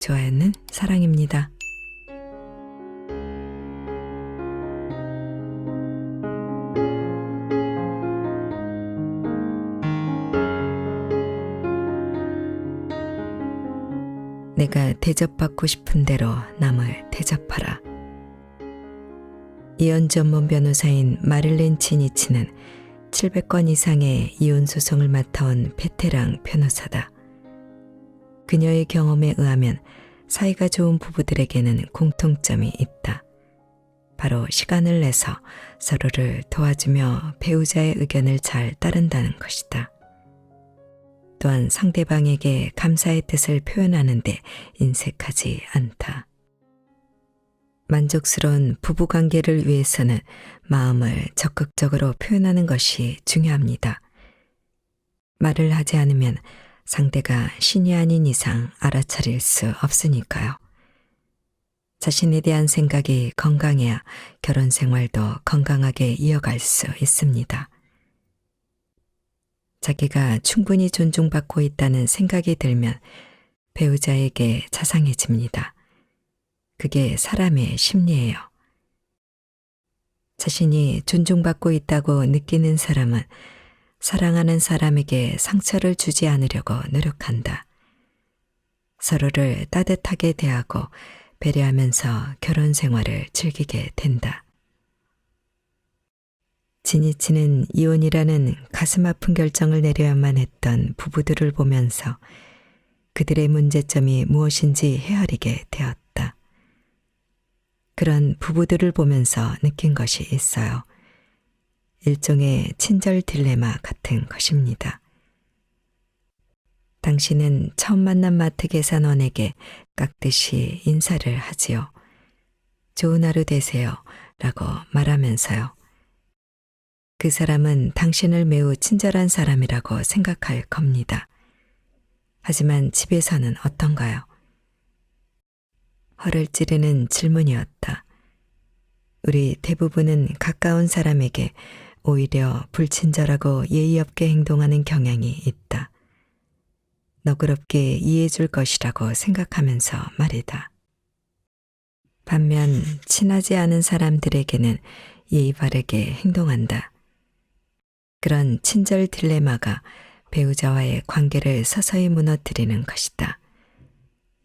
좋아요는 사랑입니다. 내가 대접받고 싶은 대로 남을 대접하라. 이혼 전문 변호사인 마릴렌 치니치는 700건 이상의 이혼 소송을 맡아온 베테랑 변호사다. 그녀의 경험에 의하면 사이가 좋은 부부들에게는 공통점이 있다. 바로 시간을 내서 서로를 도와주며 배우자의 의견을 잘 따른다는 것이다. 또한 상대방에게 감사의 뜻을 표현하는데 인색하지 않다. 만족스러운 부부관계를 위해서는 마음을 적극적으로 표현하는 것이 중요합니다. 말을 하지 않으면 상대가 신이 아닌 이상 알아차릴 수 없으니까요. 자신에 대한 생각이 건강해야 결혼 생활도 건강하게 이어갈 수 있습니다. 자기가 충분히 존중받고 있다는 생각이 들면 배우자에게 자상해집니다. 그게 사람의 심리예요. 자신이 존중받고 있다고 느끼는 사람은 사랑하는 사람에게 상처를 주지 않으려고 노력한다. 서로를 따뜻하게 대하고 배려하면서 결혼 생활을 즐기게 된다. 지니치는 이혼이라는 가슴 아픈 결정을 내려야만 했던 부부들을 보면서 그들의 문제점이 무엇인지 헤아리게 되었다. 그런 부부들을 보면서 느낀 것이 있어요. 일종의 친절 딜레마 같은 것입니다. 당신은 처음 만난 마트 계산원에게 깍듯이 인사를 하지요. 좋은 하루 되세요 라고 말하면서요. 그 사람은 당신을 매우 친절한 사람이라고 생각할 겁니다. 하지만 집에서는 어떤가요? 허를 찌르는 질문이었다. 우리 대부분은 가까운 사람에게 오히려 불친절하고 예의 없게 행동하는 경향이 있다. 너그럽게 이해해 줄 것이라고 생각하면서 말이다. 반면 친하지 않은 사람들에게는 예의 바르게 행동한다. 그런 친절 딜레마가 배우자와의 관계를 서서히 무너뜨리는 것이다.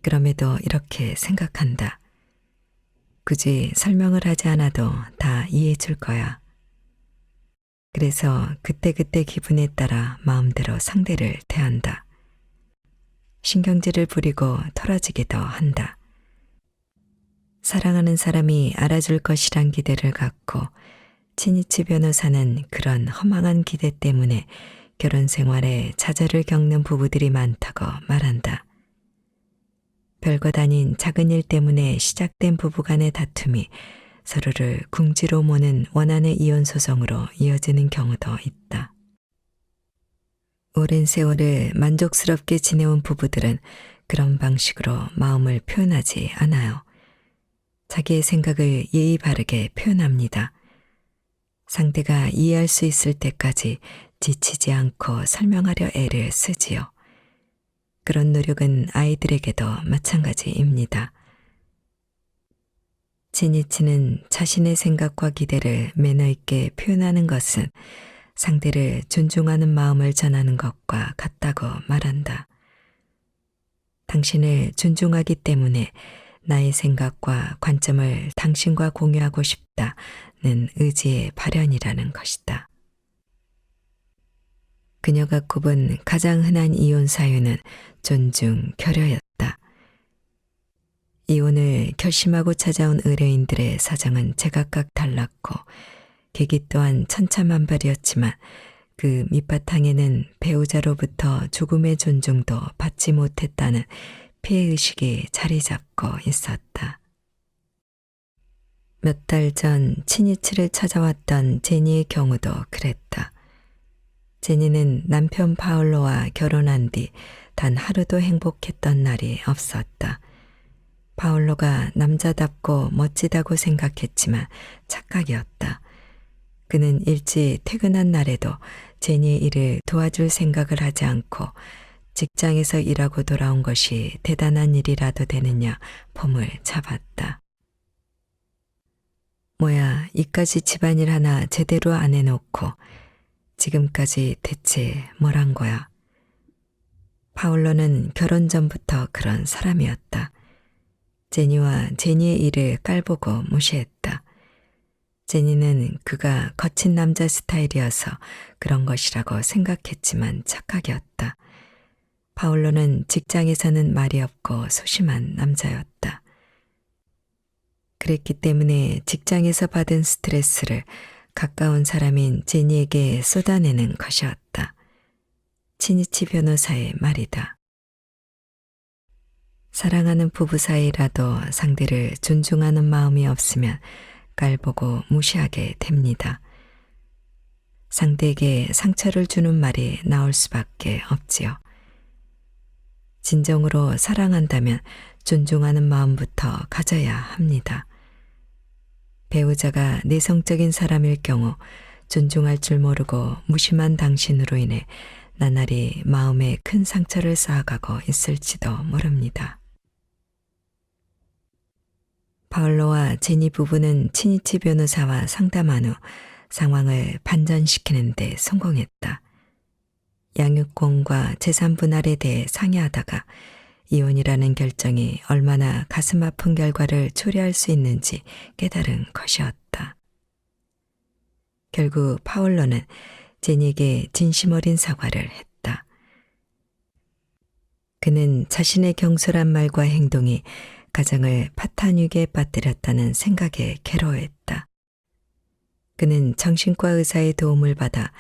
그럼에도 이렇게 생각한다. 굳이 설명을 하지 않아도 다 이해해 줄 거야. 그래서 그때그때 기분에 따라 마음대로 상대를 대한다. 신경질을 부리고 털어지기도 한다. 사랑하는 사람이 알아줄 것이란 기대를 갖고 치니치 변호사는 그런 허망한 기대 때문에 결혼 생활에 좌절을 겪는 부부들이 많다고 말한다. 별것 아닌 작은 일 때문에 시작된 부부간의 다툼이 서로를 궁지로 모는 원한의 이혼 소송으로 이어지는 경우도 있다. 오랜 세월을 만족스럽게 지내온 부부들은 그런 방식으로 마음을 표현하지 않아요. 자기의 생각을 예의 바르게 표현합니다. 상대가 이해할 수 있을 때까지 지치지 않고 설명하려 애를 쓰지요. 그런 노력은 아이들에게도 마찬가지입니다. 지니치는 자신의 생각과 기대를 매너 있게 표현하는 것은 상대를 존중하는 마음을 전하는 것과 같다고 말한다. 당신을 존중하기 때문에 나의 생각과 관점을 당신과 공유하고 싶다는 의지의 발현이라는 것이다. 그녀가 꼽은 가장 흔한 이혼 사유는 존중, 결여였다. 이혼을 결심하고 찾아온 의뢰인들의 사정은 제각각 달랐고 계기 또한 천차만별이었지만 그 밑바탕에는 배우자로부터 조금의 존중도 받지 못했다는 피해의식이 자리 잡고 있었다. 몇 달 전 치니치를 찾아왔던 제니의 경우도 그랬다. 제니는 남편 파울로와 결혼한 뒤 단 하루도 행복했던 날이 없었다. 파울로가 남자답고 멋지다고 생각했지만 착각이었다. 그는 일찍 퇴근한 날에도 제니의 일을 도와줄 생각을 하지 않고 직장에서 일하고 돌아온 것이 대단한 일이라도 되느냐 폼을 잡았다. 뭐야, 이까지 집안일 하나 제대로 안 해놓고 지금까지 대체 뭘 한 거야? 파울로는 결혼 전부터 그런 사람이었다. 제니와 제니의 일을 깔보고 무시했다. 제니는 그가 거친 남자 스타일이어서 그런 것이라고 생각했지만 착각이었다. 파울로는 직장에서는 말이 없고 소심한 남자였다. 그랬기 때문에 직장에서 받은 스트레스를 가까운 사람인 제니에게 쏟아내는 것이었다. 치니치 변호사의 말이다. 사랑하는 부부 사이라도 상대를 존중하는 마음이 없으면 깔보고 무시하게 됩니다. 상대에게 상처를 주는 말이 나올 수밖에 없지요. 진정으로 사랑한다면 존중하는 마음부터 가져야 합니다. 배우자가 내성적인 사람일 경우 존중할 줄 모르고 무심한 당신으로 인해 나날이 마음에 큰 상처를 쌓아가고 있을지도 모릅니다. 파울로와 제니 부부는 치니치 변호사와 상담한 후 상황을 반전시키는 데 성공했다. 양육권과 재산 분할에 대해 상의하다가 이혼이라는 결정이 얼마나 가슴 아픈 결과를 초래할 수 있는지 깨달은 것이었다. 결국 파울로는 제니에게 진심 어린 사과를 했다. 그는 자신의 경솔한 말과 행동이 가정을 파탄위기에 빠뜨렸다는 생각에 괴로워했다. 그는 정신과 의사의 도움을 받아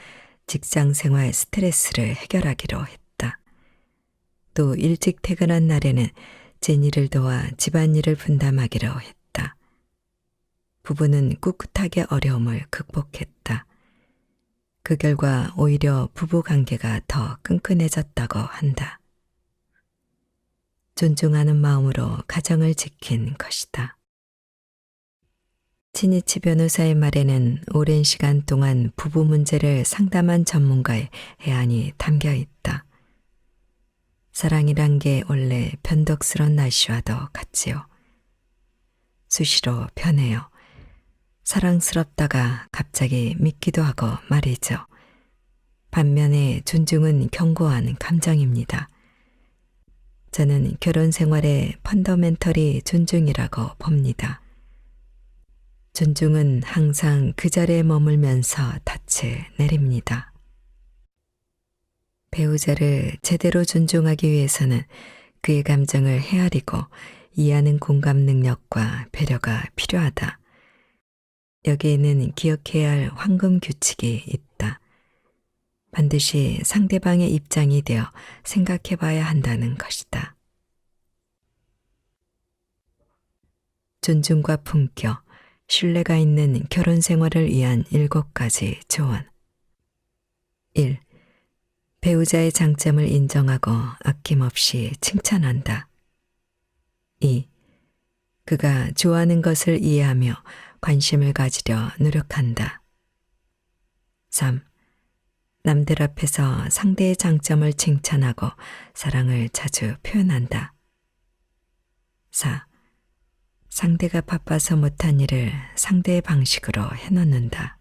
직장 생활 스트레스를 해결하기로 했다. 또 일찍 퇴근한 날에는 제니를 도와 집안일을 분담하기로 했다. 부부는 꿋꿋하게 어려움을 극복했다. 그 결과 오히려 부부 관계가 더 끈끈해졌다고 한다. 존중하는 마음으로 가정을 지킨 것이다. 치니치 변호사의 말에는 오랜 시간 동안 부부 문제를 상담한 전문가의 해안이 담겨 있다. 사랑이란 게 원래 변덕스런 날씨와도 같지요. 수시로 변해요. 사랑스럽다가 갑자기 믿기도 하고 말이죠. 반면에 존중은 견고한 감정입니다. 저는 결혼 생활의 펀더멘털이 존중이라고 봅니다. 존중은 항상 그 자리에 머물면서 닻을 내립니다. 배우자를 제대로 존중하기 위해서는 그의 감정을 헤아리고 이해하는 공감 능력과 배려가 필요하다. 여기에는 기억해야 할 황금 규칙이 있다. 반드시 상대방의 입장이 되어 생각해 봐야 한다는 것이다. 존중과 품격, 신뢰가 있는 결혼 생활을 위한 7가지 조언. 1. 배우자의 장점을 인정하고 아낌없이 칭찬한다. 2. 그가 좋아하는 것을 이해하며 관심을 가지려 노력한다. 3. 남들 앞에서 상대의 장점을 칭찬하고 사랑을 자주 표현한다. 4. 상대가 바빠서 못한 일을 상대의 방식으로 해놓는다.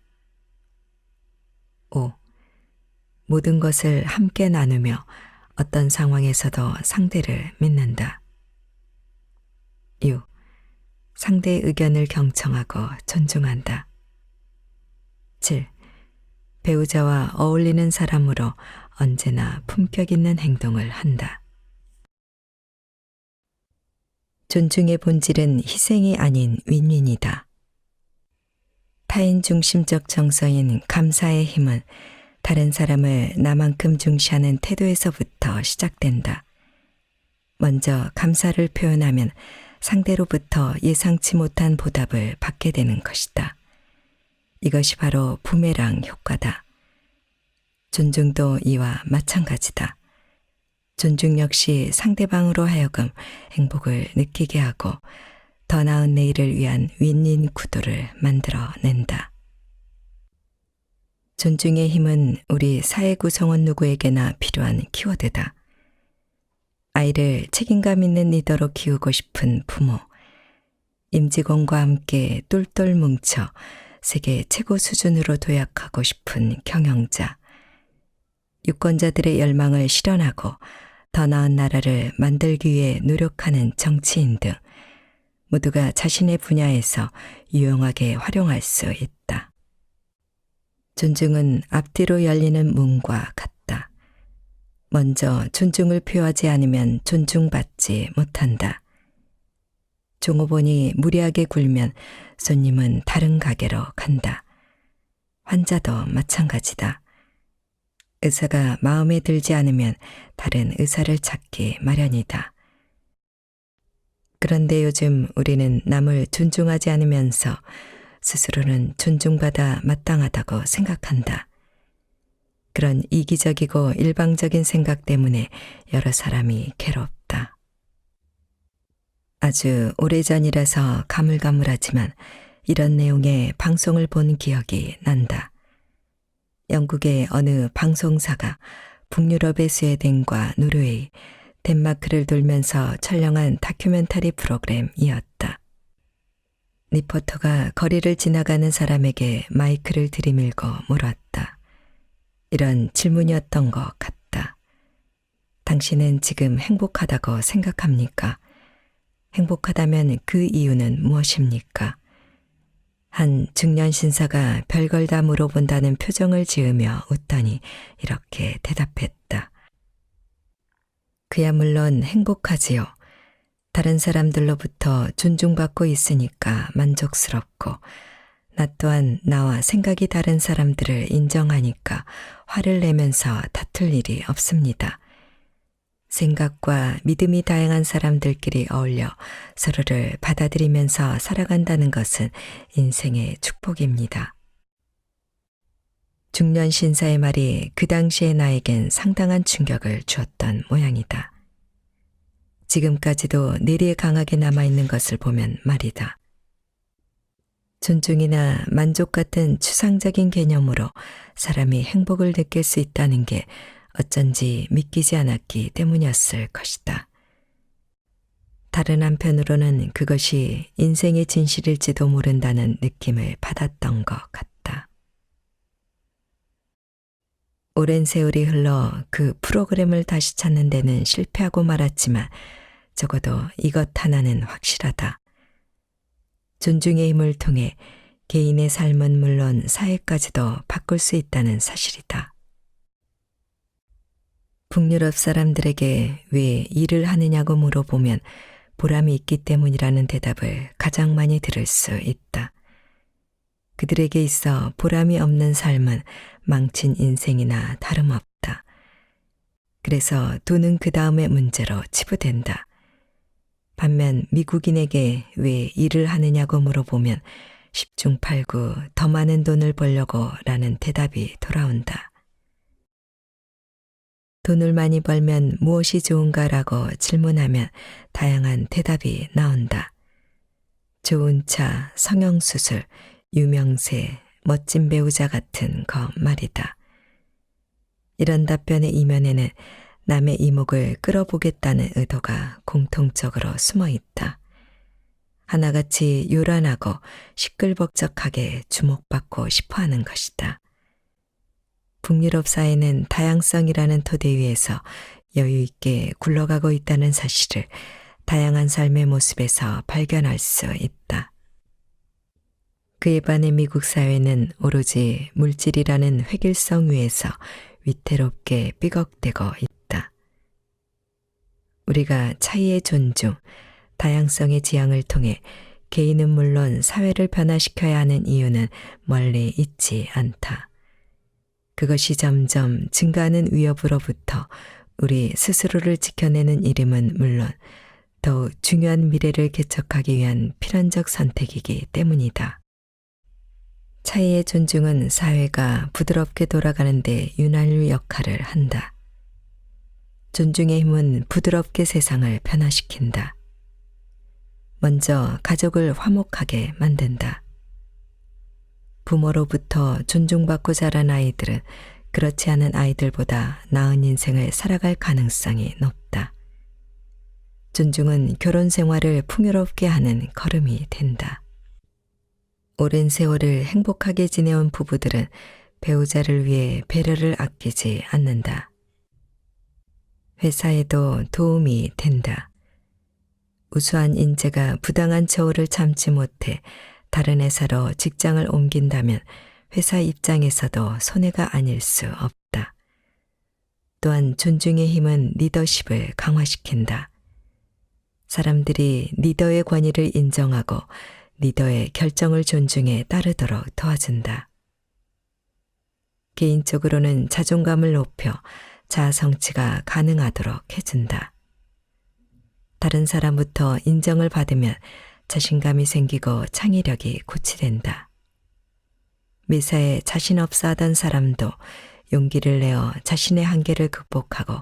5. 모든 것을 함께 나누며 어떤 상황에서도 상대를 믿는다. 6. 상대의 의견을 경청하고 존중한다. 7. 배우자와 어울리는 사람으로 언제나 품격 있는 행동을 한다. 존중의 본질은 희생이 아닌 윈윈이다. 타인 중심적 정서인 감사의 힘은 다른 사람을 나만큼 중시하는 태도에서부터 시작된다. 먼저 감사를 표현하면 상대로부터 예상치 못한 보답을 받게 되는 것이다. 이것이 바로 부메랑 효과다. 존중도 이와 마찬가지다. 존중 역시 상대방으로 하여금 행복을 느끼게 하고 더 나은 내일을 위한 윈윈 구도를 만들어낸다. 존중의 힘은 우리 사회 구성원 누구에게나 필요한 키워드다. 아이를 책임감 있는 리더로 키우고 싶은 부모, 임직원과 함께 똘똘 뭉쳐 세계 최고 수준으로 도약하고 싶은 경영자, 유권자들의 열망을 실현하고 더 나은 나라를 만들기 위해 노력하는 정치인 등 모두가 자신의 분야에서 유용하게 활용할 수 있다. 존중은 앞뒤로 열리는 문과 같다. 먼저 존중을 표하지 않으면 존중받지 못한다. 종업원이 무리하게 굴면 손님은 다른 가게로 간다. 환자도 마찬가지다. 의사가 마음에 들지 않으면 다른 의사를 찾기 마련이다. 그런데 요즘 우리는 남을 존중하지 않으면서 스스로는 존중받아 마땅하다고 생각한다. 그런 이기적이고 일방적인 생각 때문에 여러 사람이 괴롭다. 아주 오래전이라서 가물가물하지만 이런 내용의 방송을 본 기억이 난다. 영국의 어느 방송사가 북유럽의 스웨덴과 노르웨이, 덴마크를 돌면서 촬영한 다큐멘터리 프로그램이었다. 리포터가 거리를 지나가는 사람에게 마이크를 들이밀고 물었다. 이런 질문이었던 것 같다. 당신은 지금 행복하다고 생각합니까? 행복하다면 그 이유는 무엇입니까? 한 중년 신사가 별걸 다 물어본다는 표정을 지으며 웃더니 이렇게 대답했다. 그야 물론 행복하지요. 다른 사람들로부터 존중받고 있으니까 만족스럽고 나 또한 나와 생각이 다른 사람들을 인정하니까 화를 내면서 다툴 일이 없습니다. 생각과 믿음이 다양한 사람들끼리 어울려 서로를 받아들이면서 살아간다는 것은 인생의 축복입니다. 중년 신사의 말이 그 당시의 나에겐 상당한 충격을 주었던 모양이다. 지금까지도 내리에 강하게 남아있는 것을 보면 말이다. 존중이나 만족 같은 추상적인 개념으로 사람이 행복을 느낄 수 있다는 게 어쩐지 믿기지 않았기 때문이었을 것이다. 다른 한편으로는 그것이 인생의 진실일지도 모른다는 느낌을 받았던 것 같다. 오랜 세월이 흘러 그 프로그램을 다시 찾는 데는 실패하고 말았지만 적어도 이것 하나는 확실하다. 존중의 힘을 통해 개인의 삶은 물론 사회까지도 바꿀 수 있다는 사실이다. 북유럽 사람들에게 왜 일을 하느냐고 물어보면 보람이 있기 때문이라는 대답을 가장 많이 들을 수 있다. 그들에게 있어 보람이 없는 삶은 망친 인생이나 다름없다. 그래서 돈은 그 다음의 문제로 치부된다. 반면 미국인에게 왜 일을 하느냐고 물어보면 10중 8구 더 많은 돈을 벌려고 라는 대답이 돌아온다. 돈을 많이 벌면 무엇이 좋은가라고 질문하면 다양한 대답이 나온다. 좋은 차, 성형수술, 유명세, 멋진 배우자 같은 거 말이다. 이런 답변의 이면에는 남의 이목을 끌어보겠다는 의도가 공통적으로 숨어 있다. 하나같이 요란하고 시끌벅적하게 주목받고 싶어하는 것이다. 북유럽 사회는 다양성이라는 토대 위에서 여유 있게 굴러가고 있다는 사실을 다양한 삶의 모습에서 발견할 수 있다. 그에 반해 미국 사회는 오로지 물질이라는 획일성 위에서 위태롭게 삐걱대고 있다. 우리가 차이의 존중, 다양성의 지향을 통해 개인은 물론 사회를 변화시켜야 하는 이유는 멀리 있지 않다. 그것이 점점 증가하는 위협으로부터 우리 스스로를 지켜내는 이름은 물론 더욱 중요한 미래를 개척하기 위한 필연적 선택이기 때문이다. 차이의 존중은 사회가 부드럽게 돌아가는 데 윤활유 역할을 한다. 존중의 힘은 부드럽게 세상을 변화시킨다. 먼저 가족을 화목하게 만든다. 부모로부터 존중받고 자란 아이들은 그렇지 않은 아이들보다 나은 인생을 살아갈 가능성이 높다. 존중은 결혼 생활을 풍요롭게 하는 걸음이 된다. 오랜 세월을 행복하게 지내온 부부들은 배우자를 위해 배려를 아끼지 않는다. 회사에도 도움이 된다. 우수한 인재가 부당한 처우를 참지 못해 다른 회사로 직장을 옮긴다면 회사 입장에서도 손해가 아닐 수 없다. 또한 존중의 힘은 리더십을 강화시킨다. 사람들이 리더의 권위를 인정하고 리더의 결정을 존중해 따르도록 도와준다. 개인적으로는 자존감을 높여 자아 성취가 가능하도록 해준다. 다른 사람부터 인정을 받으면 자신감이 생기고 창의력이 고취된다. 매사에 자신 없어 하던 사람도 용기를 내어 자신의 한계를 극복하고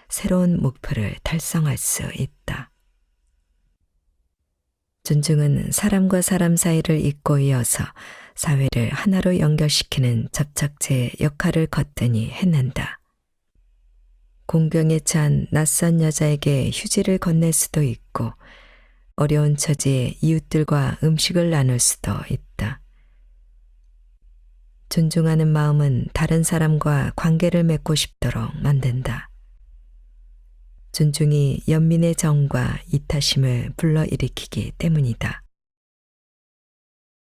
새로운 목표를 달성할 수 있다. 존중은 사람과 사람 사이를 잇고 이어서 사회를 하나로 연결시키는 접착제의 역할을 거뜬히 해낸다. 공경에 처한 낯선 여자에게 휴지를 건넬 수도 있고 어려운 처지에 이웃들과 음식을 나눌 수도 있다. 존중하는 마음은 다른 사람과 관계를 맺고 싶도록 만든다. 존중이 연민의 정과 이타심을 불러일으키기 때문이다.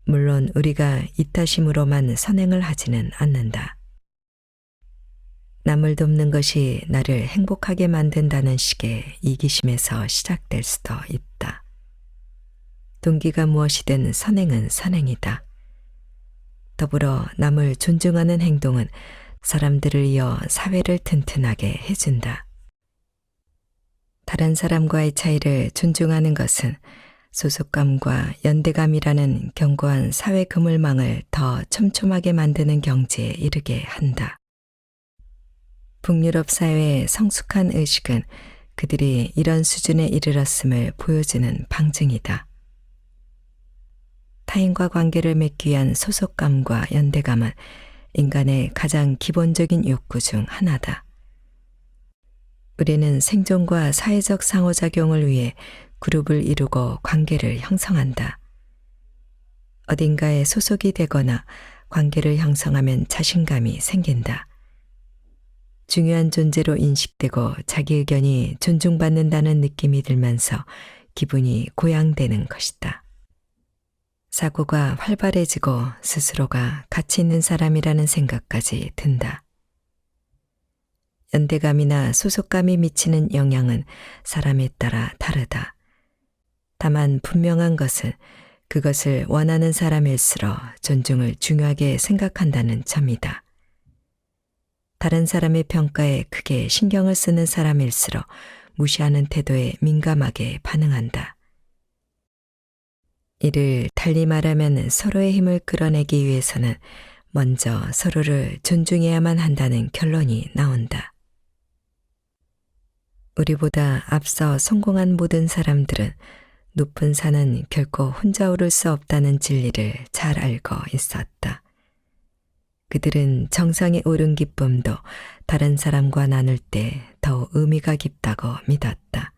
물론 우리가 이타심으로만 선행을 하지는 않는다. 남을 돕는 것이 나를 행복하게 만든다는 식의 이기심에서 시작될 수도 있다. 동기가 무엇이든 선행은 선행이다. 더불어 남을 존중하는 행동은 사람들을 이어 사회를 튼튼하게 해준다. 다른 사람과의 차이를 존중하는 것은 소속감과 연대감이라는 견고한 사회 그물망을 더 촘촘하게 만드는 경지에 이르게 한다. 북유럽 사회의 성숙한 의식은 그들이 이런 수준에 이르렀음을 보여주는 방증이다. 타인과 관계를 맺기 위한 소속감과 연대감은 인간의 가장 기본적인 욕구 중 하나다. 우리는 생존과 사회적 상호작용을 위해 그룹을 이루고 관계를 형성한다. 어딘가에 소속이 되거나 관계를 형성하면 자신감이 생긴다. 중요한 존재로 인식되고 자기 의견이 존중받는다는 느낌이 들면서 기분이 고양되는 것이다. 사고가 활발해지고 스스로가 가치 있는 사람이라는 생각까지 든다. 연대감이나 소속감이 미치는 영향은 사람에 따라 다르다. 다만 분명한 것은 그것을 원하는 사람일수록 존중을 중요하게 생각한다는 점이다. 다른 사람의 평가에 크게 신경을 쓰는 사람일수록 무시하는 태도에 민감하게 반응한다. 이를 달리 말하면 서로의 힘을 끌어내기 위해서는 먼저 서로를 존중해야만 한다는 결론이 나온다. 우리보다 앞서 성공한 모든 사람들은 높은 산은 결코 혼자 오를 수 없다는 진리를 잘 알고 있었다. 그들은 정상에 오른 기쁨도 다른 사람과 나눌 때 더욱 의미가 깊다고 믿었다.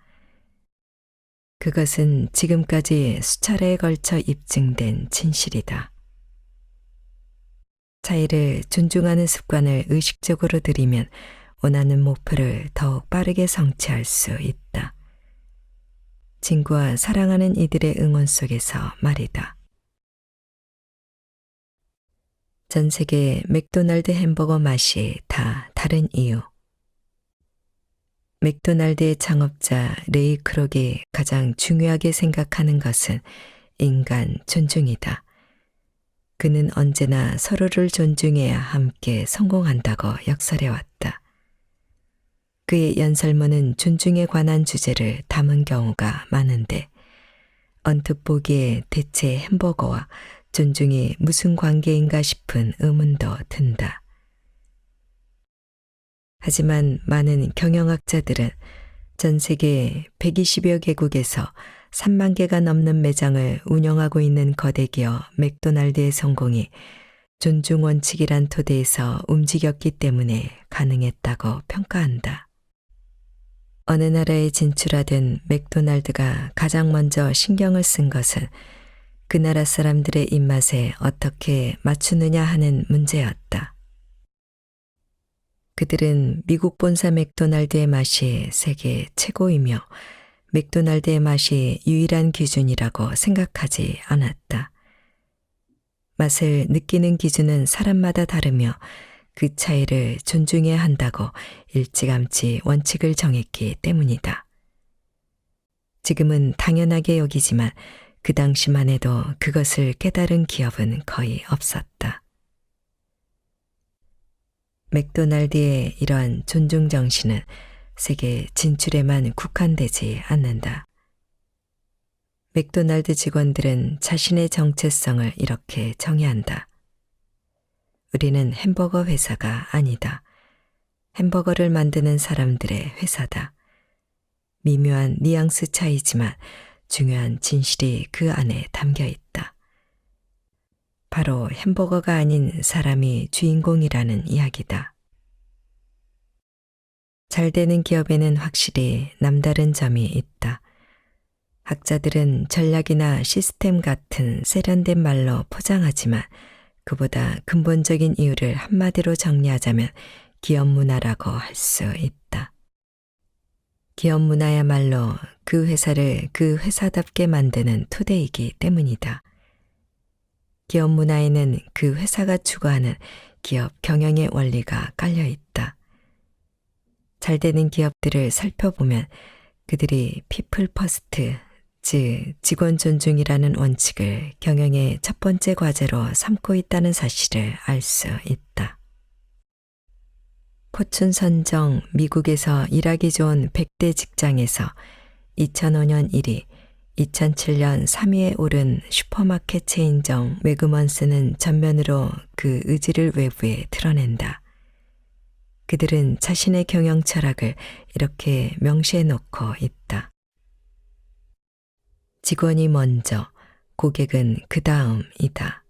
그것은 지금까지 수차례에 걸쳐 입증된 진실이다. 차이를 존중하는 습관을 의식적으로 들이면 원하는 목표를 더욱 빠르게 성취할 수 있다. 친구와 사랑하는 이들의 응원 속에서 말이다. 전 세계 맥도날드 햄버거 맛이 다 다른 이유. 맥도날드의 창업자 레이 크록이 가장 중요하게 생각하는 것은 인간 존중이다. 그는 언제나 서로를 존중해야 함께 성공한다고 역설해왔다. 그의 연설문은 존중에 관한 주제를 담은 경우가 많은데 언뜻 보기에 대체 햄버거와 존중이 무슨 관계인가 싶은 의문도 든다. 하지만 많은 경영학자들은 전 세계 120여 개국에서 3만 개가 넘는 매장을 운영하고 있는 거대 기업 맥도날드의 성공이 존중 원칙이란 토대에서 움직였기 때문에 가능했다고 평가한다. 어느 나라에 진출하든 맥도날드가 가장 먼저 신경을 쓴 것은 그 나라 사람들의 입맛에 어떻게 맞추느냐 하는 문제였다. 그들은 미국 본사 맥도날드의 맛이 세계 최고이며 맥도날드의 맛이 유일한 기준이라고 생각하지 않았다. 맛을 느끼는 기준은 사람마다 다르며 그 차이를 존중해야 한다고 일찌감치 원칙을 정했기 때문이다. 지금은 당연하게 여기지만 그 당시만 해도 그것을 깨달은 기업은 거의 없었다. 맥도날드의 이러한 존중 정신은 세계 진출에만 국한되지 않는다. 맥도날드 직원들은 자신의 정체성을 이렇게 정의한다. 우리는 햄버거 회사가 아니다. 햄버거를 만드는 사람들의 회사다. 미묘한 뉘앙스 차이지만 중요한 진실이 그 안에 담겨 있다. 바로 햄버거가 아닌 사람이 주인공이라는 이야기다. 잘 되는 기업에는 확실히 남다른 점이 있다. 학자들은 전략이나 시스템 같은 세련된 말로 포장하지만 그보다 근본적인 이유를 한마디로 정리하자면 기업 문화라고 할 수 있다. 기업 문화야말로 그 회사를 그 회사답게 만드는 토대이기 때문이다. 기업 문화에는 그 회사가 추구하는 기업 경영의 원리가 깔려 있다. 잘 되는 기업들을 살펴보면 그들이 피플 퍼스트, 즉 직원 존중이라는 원칙을 경영의 첫 번째 과제로 삼고 있다는 사실을 알 수 있다. 포춘 선정 미국에서 일하기 좋은 100대 직장에서 2005년 1위, 2007년 3위에 오른 슈퍼마켓 체인점 웨그먼스는 전면으로 그 의지를 외부에 드러낸다. 그들은 자신의 경영 철학을 이렇게 명시해 놓고 있다. 직원이 먼저, 고객은 그 다음이다.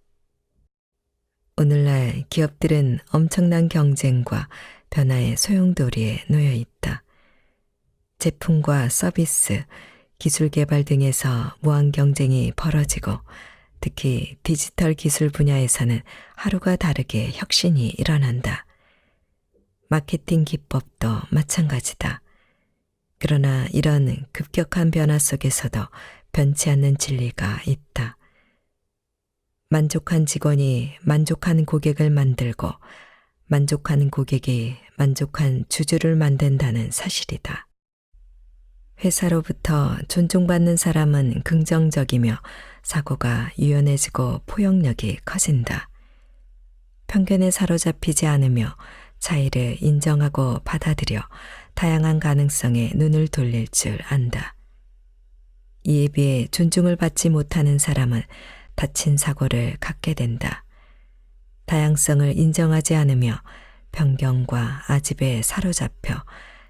오늘날 기업들은 엄청난 경쟁과 변화의 소용돌이에 놓여 있다. 제품과 서비스, 기술 개발 등에서 무한 경쟁이 벌어지고 특히 디지털 기술 분야에서는 하루가 다르게 혁신이 일어난다. 마케팅 기법도 마찬가지다. 그러나 이런 급격한 변화 속에서도 변치 않는 진리가 있다. 만족한 직원이 만족한 고객을 만들고 만족한 고객이 만족한 주주를 만든다는 사실이다. 회사로부터 존중받는 사람은 긍정적이며 사고가 유연해지고 포용력이 커진다. 편견에 사로잡히지 않으며 차이를 인정하고 받아들여 다양한 가능성에 눈을 돌릴 줄 안다. 이에 비해 존중을 받지 못하는 사람은 다친 사고를 갖게 된다. 다양성을 인정하지 않으며 편견과 아집에 사로잡혀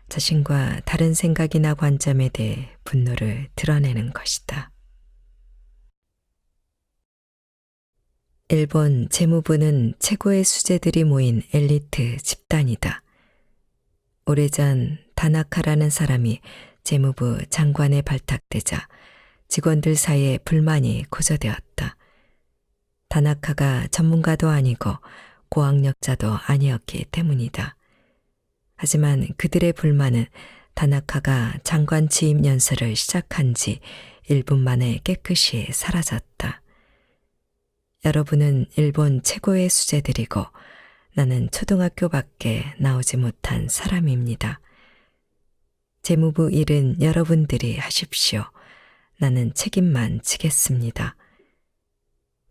자신과 다른 생각이나 관점에 대해 분노를 드러내는 것이다. 일본 재무부는 최고의 수재들이 모인 엘리트 집단이다. 오래전 다나카라는 사람이 재무부 장관에 발탁되자 직원들 사이에 불만이 고조되었다. 다나카가 전문가도 아니고 고학력자도 아니었기 때문이다. 하지만 그들의 불만은 다나카가 장관 취임 연설을 시작한 지 1분 만에 깨끗이 사라졌다. 여러분은 일본 최고의 수재들이고 나는 초등학교밖에 나오지 못한 사람입니다. 재무부 일은 여러분들이 하십시오. 나는 책임만 지겠습니다.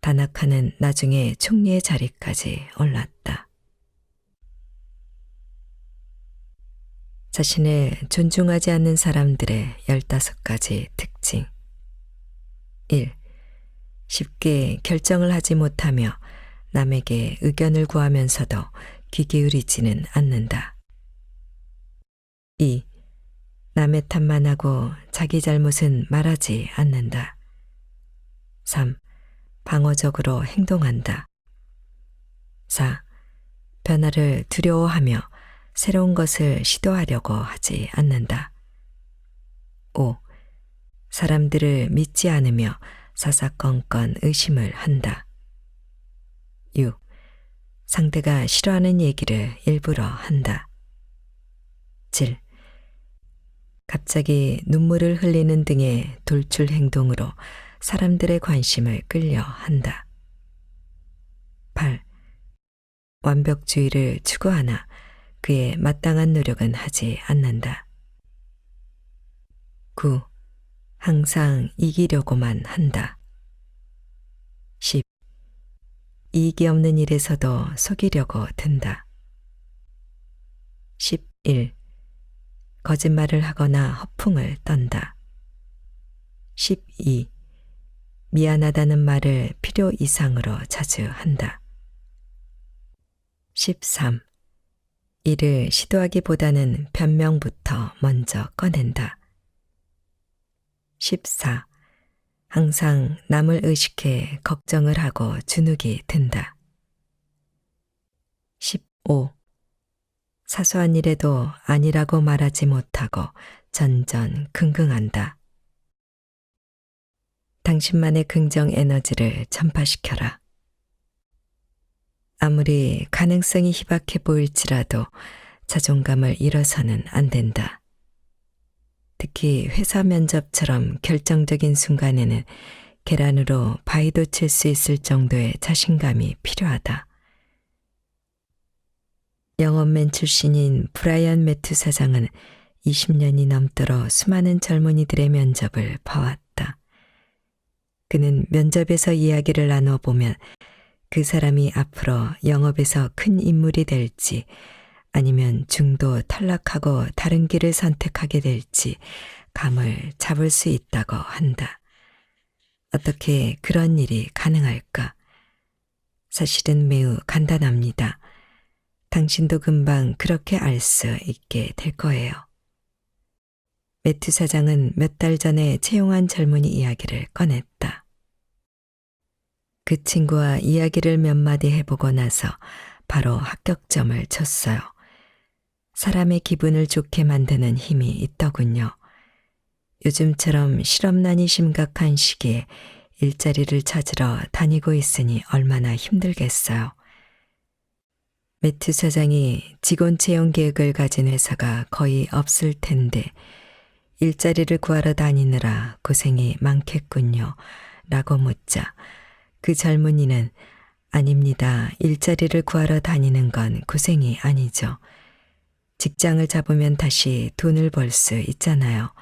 다나카는 나중에 총리의 자리까지 올랐다. 자신을 존중하지 않는 사람들의 15가지 특징. 1. 쉽게 결정을 하지 못하며 남에게 의견을 구하면서도 귀 기울이지는 않는다. 2. 남의 탓만 하고 자기 잘못은 말하지 않는다. 3. 방어적으로 행동한다. 4. 변화를 두려워하며 새로운 것을 시도하려고 하지 않는다. 5. 사람들을 믿지 않으며 사사건건 의심을 한다. 6. 상대가 싫어하는 얘기를 일부러 한다. 7. 갑자기 눈물을 흘리는 등의 돌출 행동으로 사람들의 관심을 끌려 한다. 8. 완벽주의를 추구하나 그에 마땅한 노력은 하지 않는다. 9. 항상 이기려고만 한다. 10. 이익이 없는 일에서도 속이려고 든다. 11. 거짓말을 하거나 허풍을 떤다. 12. 미안하다는 말을 필요 이상으로 자주 한다. 13. 일을 시도하기보다는 변명부터 먼저 꺼낸다. 14. 항상 남을 의식해 걱정을 하고 주눅이 든다. 15. 사소한 일에도 아니라고 말하지 못하고 전전긍긍한다. 당신만의 긍정 에너지를 전파시켜라. 아무리 가능성이 희박해 보일지라도 자존감을 잃어서는 안 된다. 특히 회사 면접처럼 결정적인 순간에는 계란으로 바위도 칠 수 있을 정도의 자신감이 필요하다. 영업맨 출신인 브라이언 매튜 사장은 20년이 넘도록 수많은 젊은이들의 면접을 봐왔다. 그는 면접에서 이야기를 나눠보면 그 사람이 앞으로 영업에서 큰 인물이 될지 아니면 중도 탈락하고 다른 길을 선택하게 될지 감을 잡을 수 있다고 한다. 어떻게 그런 일이 가능할까? 사실은 매우 간단합니다. 당신도 금방 그렇게 알 수 있게 될 거예요. 매튜 사장은 몇 달 전에 채용한 젊은이 이야기를 꺼냈다. 그 친구와 이야기를 몇 마디 해보고 나서 바로 합격점을 줬어요. 사람의 기분을 좋게 만드는 힘이 있더군요. 요즘처럼 실업난이 심각한 시기에 일자리를 찾으러 다니고 있으니 얼마나 힘들겠어요. 매튜 사장이 직원 채용 계획을 가진 회사가 거의 없을 텐데 일자리를 구하러 다니느라 고생이 많겠군요. 라고 묻자 그 젊은이는 아닙니다. 일자리를 구하러 다니는 건 고생이 아니죠. 직장을 잡으면 다시 돈을 벌 수 있잖아요.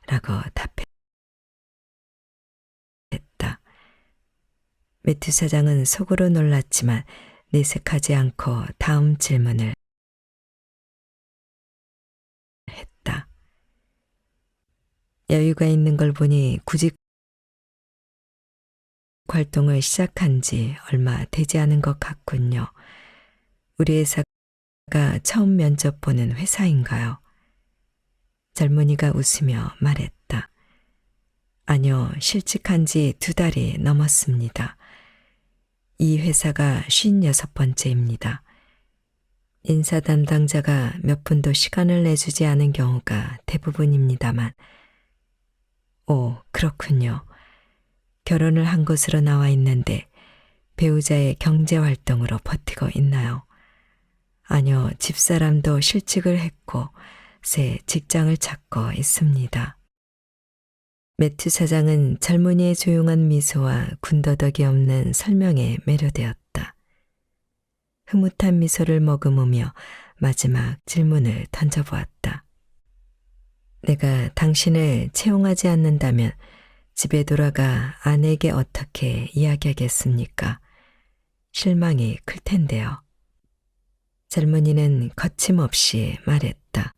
라고 답했다. 매튜 사장은 속으로 놀랐지만 내색하지 않고 다음 질문을 했다. 여유가 있는 걸 보니 구직 활동을 시작한 지 얼마 되지 않은 것 같군요. 우리 회사가 처음 면접 보는 회사인가요? 젊은이가 웃으며 말했다. 아니요, 실직한 지 2달이 넘었습니다. 이 회사가 56번째입니다. 인사 담당자가 몇 분도 시간을 내주지 않은 경우가 대부분입니다만. 오, 그렇군요. 결혼을 한 것으로 나와 있는데 배우자의 경제활동으로 버티고 있나요? 아니요, 집사람도 실직을 했고 새 직장을 찾고 있습니다. 매튜 사장은 젊은이의 조용한 미소와 군더더기 없는 설명에 매료되었다. 흐뭇한 미소를 머금으며 마지막 질문을 던져보았다. 내가 당신을 채용하지 않는다면 집에 돌아가 아내에게 어떻게 이야기하겠습니까? 실망이 클 텐데요. 젊은이는 거침없이 말했다.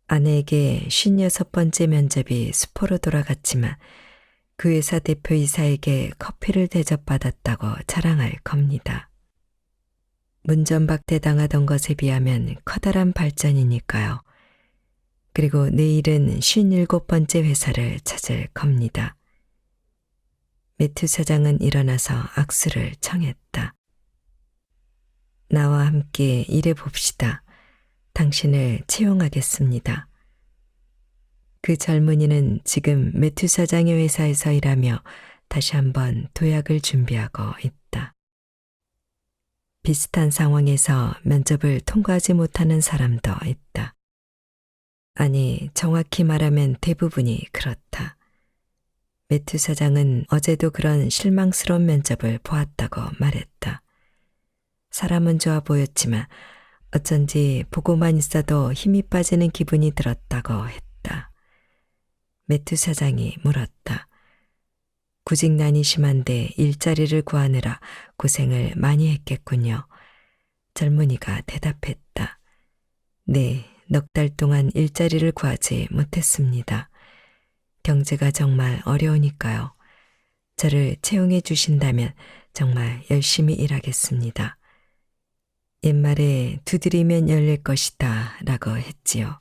아내에게 56번째 면접이 수포로 돌아갔지만 그 회사 대표이사에게 커피를 대접받았다고 자랑할 겁니다. 문전박대 당하던 것에 비하면 커다란 발전이니까요. 그리고 내일은 57번째 회사를 찾을 겁니다. 매튜 사장은 일어나서 악수를 청했다. 나와 함께 일해 봅시다. 당신을 채용하겠습니다. 그 젊은이는 지금 매튜 사장의 회사에서 일하며 다시 한번 도약을 준비하고 있다. 비슷한 상황에서 면접을 통과하지 못하는 사람도 있다. 아니, 정확히 말하면 대부분이 그렇다. 매튜 사장은 어제도 그런 실망스러운 면접을 보았다고 말했다. 사람은 좋아 보였지만 어쩐지 보고만 있어도 힘이 빠지는 기분이 들었다고 했다. 매튜 사장이 물었다. 구직난이 심한데 일자리를 구하느라 고생을 많이 했겠군요. 젊은이가 대답했다. 네, 넉 달 동안 일자리를 구하지 못했습니다. 경제가 정말 어려우니까요. 저를 채용해 주신다면 정말 열심히 일하겠습니다. 옛말에 두드리면 열릴 것이다 라고 했지요.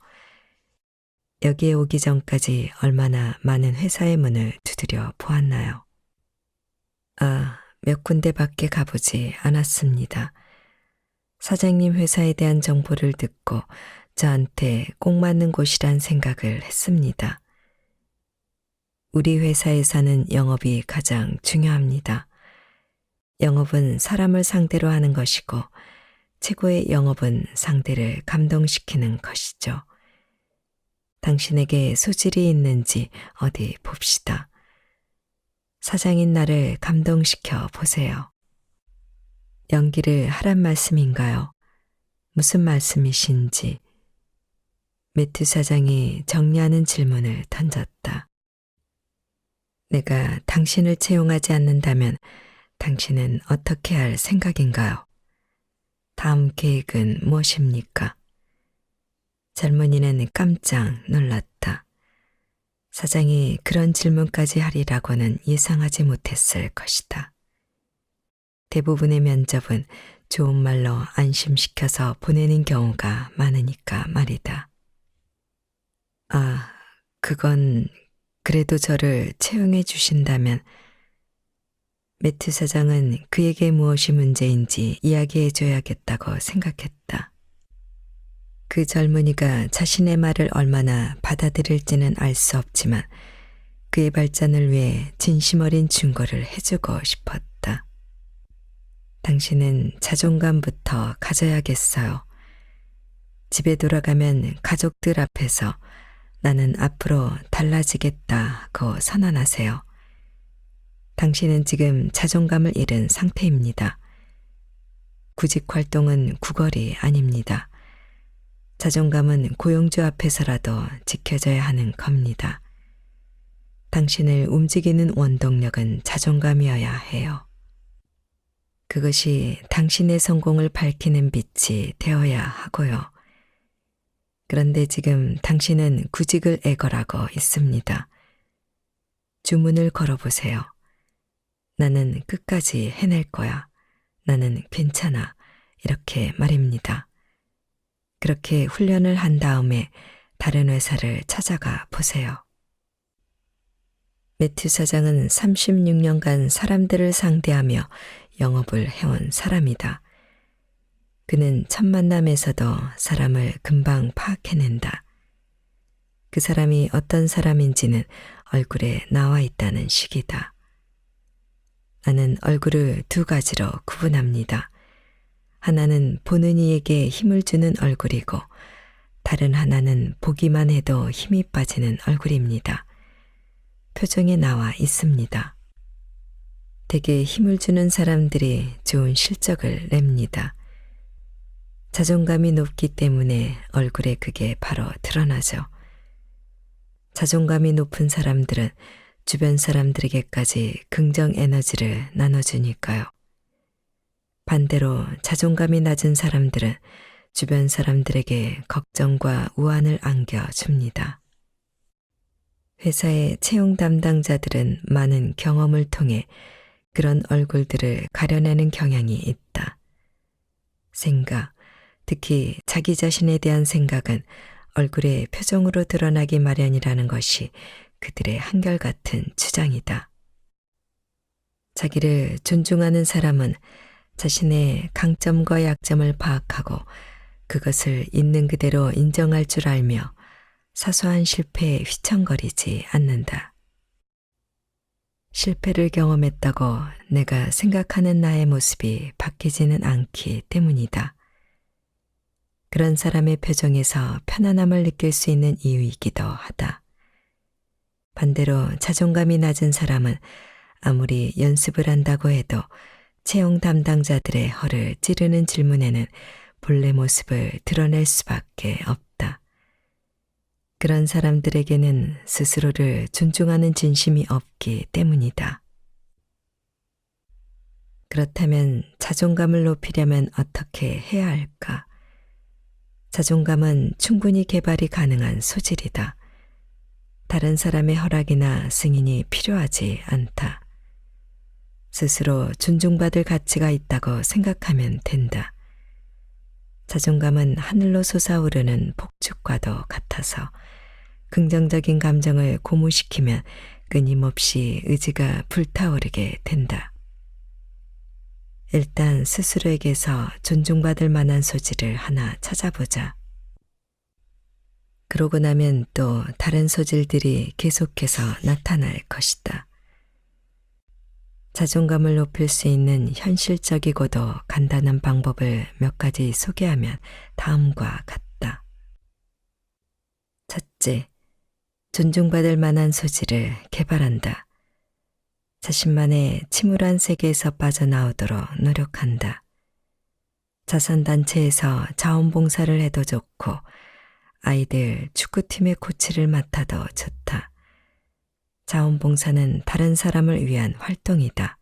여기에 오기 전까지 얼마나 많은 회사의 문을 두드려 보았나요? 아, 몇 군데밖에 가보지 않았습니다. 사장님 회사에 대한 정보를 듣고 저한테 꼭 맞는 곳이란 생각을 했습니다. 우리 회사에서는 영업이 가장 중요합니다. 영업은 사람을 상대로 하는 것이고 최고의 영업은 상대를 감동시키는 것이죠. 당신에게 소질이 있는지 어디 봅시다. 사장인 나를 감동시켜 보세요. 연기를 하란 말씀인가요? 무슨 말씀이신지. 매튜 사장이 정리하는 질문을 던졌다. 내가 당신을 채용하지 않는다면 당신은 어떻게 할 생각인가요? 다음 계획은 무엇입니까? 젊은이는 깜짝 놀랐다. 사장이 그런 질문까지 하리라고는 예상하지 못했을 것이다. 대부분의 면접은 좋은 말로 안심시켜서 보내는 경우가 많으니까 말이다. 아, 그건 그래도 저를 채용해 주신다면. 매튜 사장은 그에게 무엇이 문제인지 이야기해 줘야겠다고 생각했다. 그 젊은이가 자신의 말을 얼마나 받아들일지는 알 수 없지만 그의 발전을 위해 진심 어린 충고를 해주고 싶었다. 당신은 자존감부터 가져야겠어요. 집에 돌아가면 가족들 앞에서 나는 앞으로 달라지겠다고 선언하세요. 당신은 지금 자존감을 잃은 상태입니다. 구직 활동은 구걸이 아닙니다. 자존감은 고용주 앞에서라도 지켜져야 하는 겁니다. 당신을 움직이는 원동력은 자존감이어야 해요. 그것이 당신의 성공을 밝히는 빛이 되어야 하고요. 그런데 지금 당신은 구직을 애걸하고 있습니다. 주문을 걸어보세요. 나는 끝까지 해낼 거야. 나는 괜찮아. 이렇게 말입니다. 그렇게 훈련을 한 다음에 다른 회사를 찾아가 보세요. 매튜 사장은 36년간 사람들을 상대하며 영업을 해온 사람이다. 그는 첫 만남에서도 사람을 금방 파악해낸다. 그 사람이 어떤 사람인지는 얼굴에 나와 있다는 식이다. 나는 얼굴을 두 가지로 구분합니다. 하나는 보는 이에게 힘을 주는 얼굴이고 다른 하나는 보기만 해도 힘이 빠지는 얼굴입니다. 표정에 나와 있습니다. 대개 힘을 주는 사람들이 좋은 실적을 냅니다. 자존감이 높기 때문에 얼굴에 그게 바로 드러나죠. 자존감이 높은 사람들은 주변 사람들에게까지 긍정 에너지를 나눠주니까요. 반대로 자존감이 낮은 사람들은 주변 사람들에게 걱정과 우환을 안겨줍니다. 회사의 채용 담당자들은 많은 경험을 통해 그런 얼굴들을 가려내는 경향이 있다. 생각, 특히 자기 자신에 대한 생각은 얼굴의 표정으로 드러나기 마련이라는 것이 그들의 한결같은 주장이다. 자기를 존중하는 사람은 자신의 강점과 약점을 파악하고 그것을 있는 그대로 인정할 줄 알며 사소한 실패에 휘청거리지 않는다. 실패를 경험했다고 내가 생각하는 나의 모습이 바뀌지는 않기 때문이다. 그런 사람의 표정에서 편안함을 느낄 수 있는 이유이기도 하다. 반대로 자존감이 낮은 사람은 아무리 연습을 한다고 해도 채용 담당자들의 허를 찌르는 질문에는 본래 모습을 드러낼 수밖에 없다. 그런 사람들에게는 스스로를 존중하는 진심이 없기 때문이다. 그렇다면 자존감을 높이려면 어떻게 해야 할까? 자존감은 충분히 개발이 가능한 소질이다. 다른 사람의 허락이나 승인이 필요하지 않다. 스스로 존중받을 가치가 있다고 생각하면 된다. 자존감은 하늘로 솟아오르는 폭죽과도 같아서 긍정적인 감정을 고무시키면 끊임없이 의지가 불타오르게 된다. 일단 스스로에게서 존중받을 만한 소질을 하나 찾아보자. 그러고 나면 또 다른 소질들이 계속해서 나타날 것이다. 자존감을 높일 수 있는 현실적이고도 간단한 방법을 몇 가지 소개하면 다음과 같다. 첫째, 존중받을 만한 소질을 개발한다. 자신만의 침울한 세계에서 빠져나오도록 노력한다. 자선단체에서 자원봉사를 해도 좋고 아이들 축구팀의 코치를 맡아도 좋다. 자원봉사는 다른 사람을 위한 활동이다.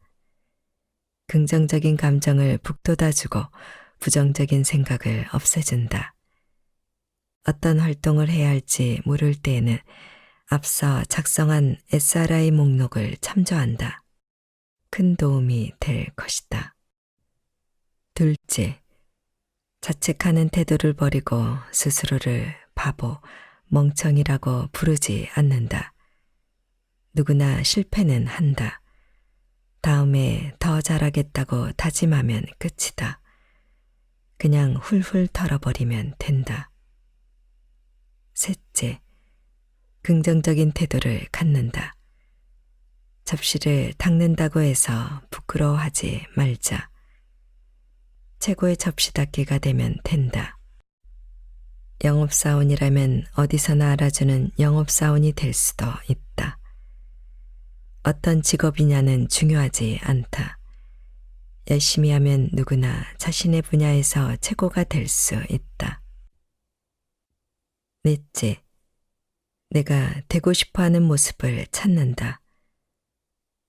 긍정적인 감정을 북돋아주고 부정적인 생각을 없애준다. 어떤 활동을 해야 할지 모를 때에는 앞서 작성한 SRI 목록을 참조한다. 큰 도움이 될 것이다. 둘째, 자책하는 태도를 버리고 스스로를 바보, 멍청이라고 부르지 않는다. 누구나 실패는 한다. 다음에 더 잘하겠다고 다짐하면 끝이다. 그냥 훌훌 털어버리면 된다. 셋째, 긍정적인 태도를 갖는다. 접시를 닦는다고 해서 부끄러워하지 말자. 최고의 접시 닦기가 되면 된다. 영업사원이라면 어디서나 알아주는 영업사원이 될 수도 있다. 어떤 직업이냐는 중요하지 않다. 열심히 하면 누구나 자신의 분야에서 최고가 될 수 있다. 넷째, 내가 되고 싶어하는 모습을 찾는다.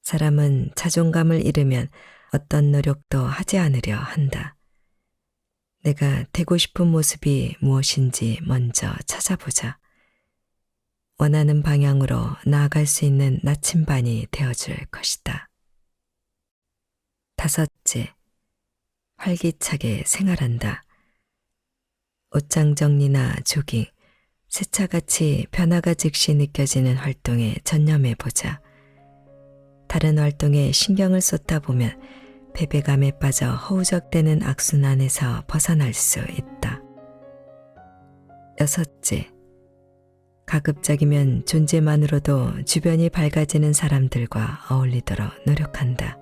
사람은 자존감을 잃으면 어떤 노력도 하지 않으려 한다. 내가 되고 싶은 모습이 무엇인지 먼저 찾아보자. 원하는 방향으로 나아갈 수 있는 나침반이 되어줄 것이다. 다섯째, 활기차게 생활한다. 옷장 정리나 조깅, 세차같이 변화가 즉시 느껴지는 활동에 전념해보자. 다른 활동에 신경을 쏟다 보면 패배감에 빠져 허우적대는 악순환에서 벗어날 수 있다. 여섯째, 가급적이면 존재만으로도 주변이 밝아지는 사람들과 어울리도록 노력한다.